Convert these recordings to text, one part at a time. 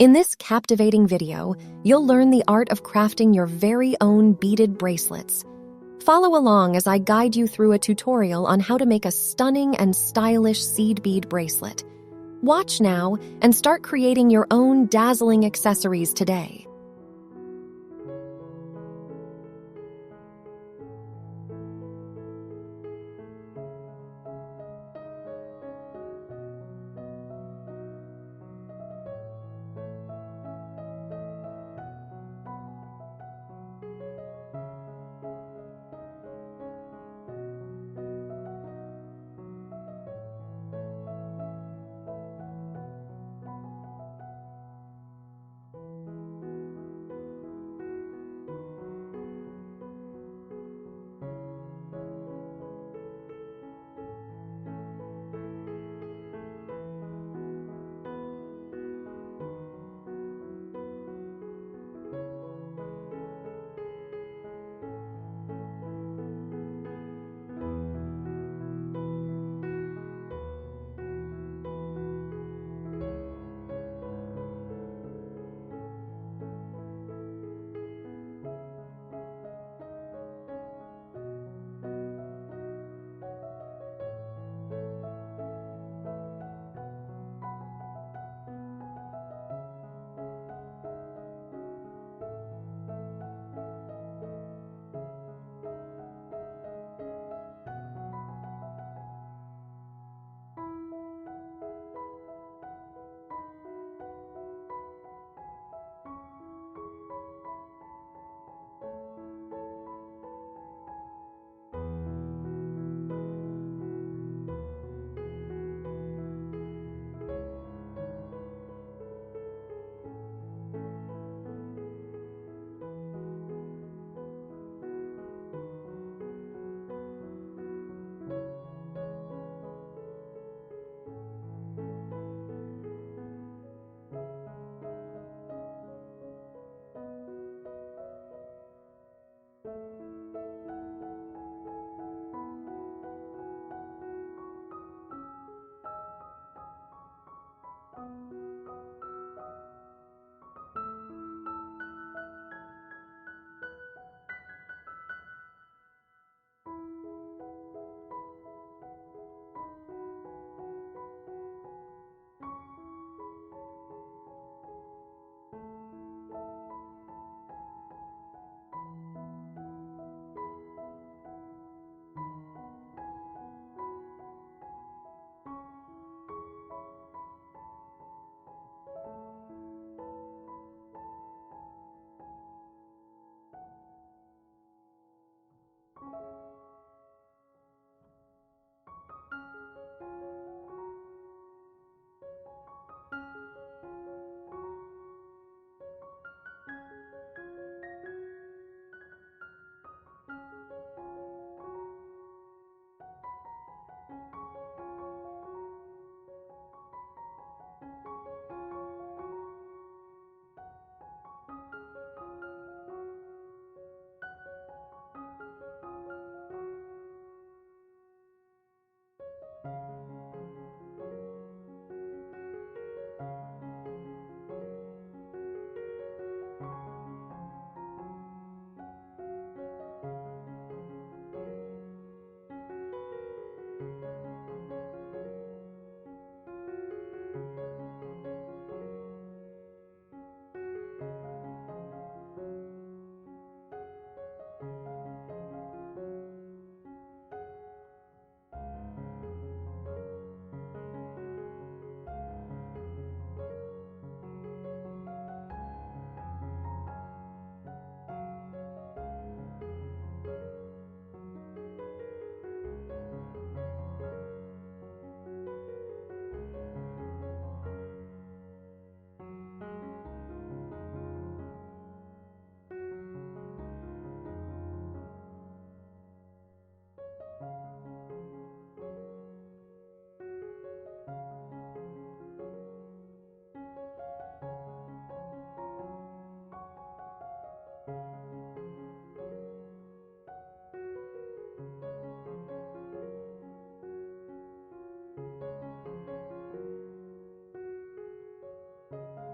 In this captivating video, you'll learn the art of crafting your very own beaded bracelets. Follow along as I guide you through a tutorial on how to make a stunning and stylish seed bead bracelet. Watch now and start creating your own dazzling accessories today.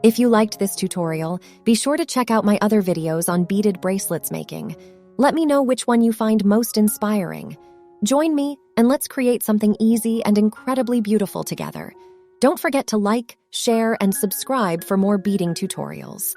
If you liked this tutorial, be sure to check out my other videos on beaded bracelets making. Let me know which one you find most inspiring. Join me and let's create something easy and incredibly beautiful together. Don't forget to like, share, and subscribe for more beading tutorials.